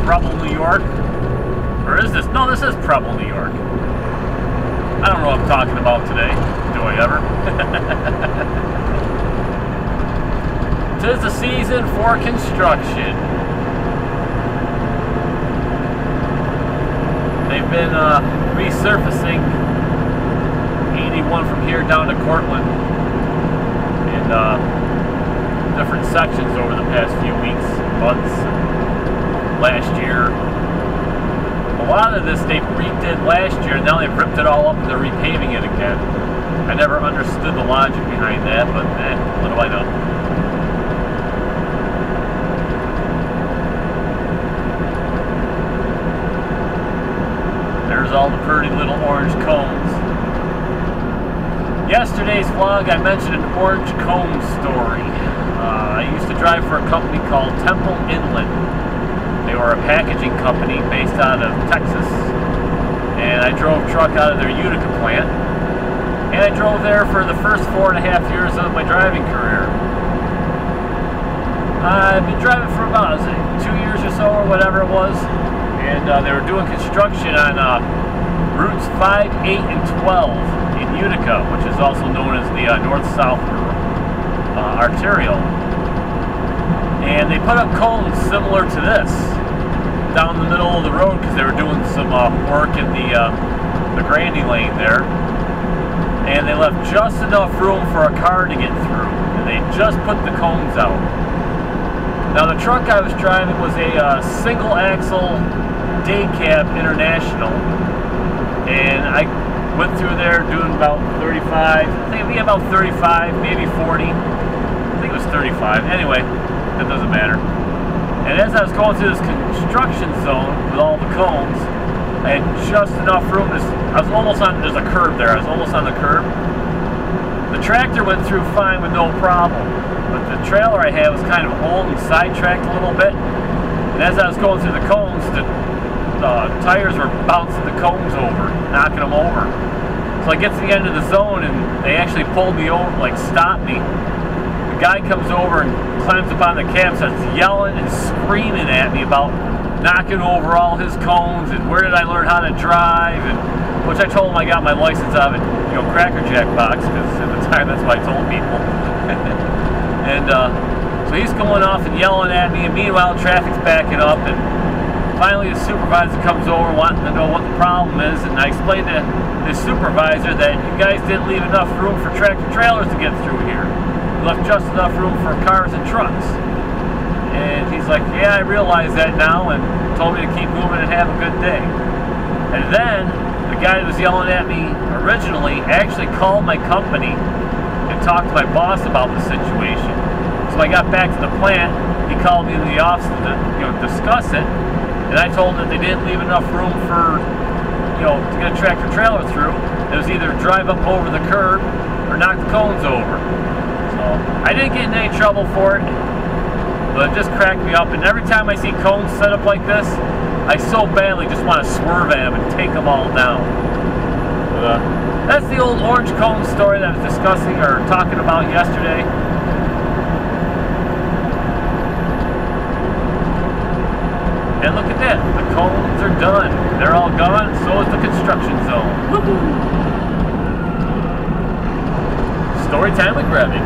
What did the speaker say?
Preble, New York. Or is this? No, this is Preble, New York. I don't know what I'm talking about today. Do I ever? 'Tis the season for construction. They've been resurfacing 81 from here down to Cortland in different sections over the past few weeks, months, last year. A lot of this they redid last year, and now they've ripped it all up and they're repaving it again. I never understood the logic behind that, but what do I know? There's all the pretty little orange cones. Yesterday's vlog, I mentioned an orange cone story. I used to drive for a company called Temple Inland. They were a packaging company based out of Texas. And I drove truck out of their Utica plant. And I drove there for the first 4.5 years of my driving career. I've been driving for about 2 years or so, or whatever it was. And they were doing construction on routes 5, 8, and 12 in Utica, which is also known as the north-south arterial. And they put up cones similar to this down the middle of the road because they were doing some work in the Grandy lane there. And they left just enough room for a car to get through. And they just put the cones out. Now the truck I was driving was a single axle day cab international. And I went through there doing about 35, I think it'd be about 35, maybe 40. I think it was 35. Anyway, that doesn't matter. And as I was going through this construction zone with all the cones, I had just enough room to, I was almost on, there's a curb there, I was almost on the curb. The tractor went through fine with no problem, but the trailer I had was kind of old and sidetracked a little bit. And as I was going through the cones, the tires were bouncing the cones over, knocking them over. So I get to the end of the zone and they actually pulled me over, like stopped me. The guy comes over and climbs up on the cab, starts yelling and screaming at me about knocking over all his cones and where did I learn how to drive, and which I told him I got my license out of it, you know, Cracker Jack box, because at the time that's what I told people. And so he's going off and yelling at me, and meanwhile traffic's backing up, and finally the supervisor comes over wanting to know what the problem is, and I explained to the supervisor that you guys didn't leave enough room for tractor trailers to get through here. You left just enough room for cars and trucks. And he's like, yeah, I realize that now, and told me to keep moving and have a good day. And then the guy that was yelling at me originally actually called my company and talked to my boss about the situation. So I got back to the plant, he called me in the office to, you know, discuss it, and I told him that they didn't leave enough room for, you know, to get a tractor trailer through. It was either drive up over the curb or knock the cones over. So I didn't get in any trouble for it, but it just cracked me up. And every time I see cones set up like this, I so badly just want to swerve at them and take them all down. But, that's the old orange cone story that I was discussing or talking about yesterday. And look at that, the cones are done. They're all gone, so is the construction zone. Woohoo! Story time with Grebig.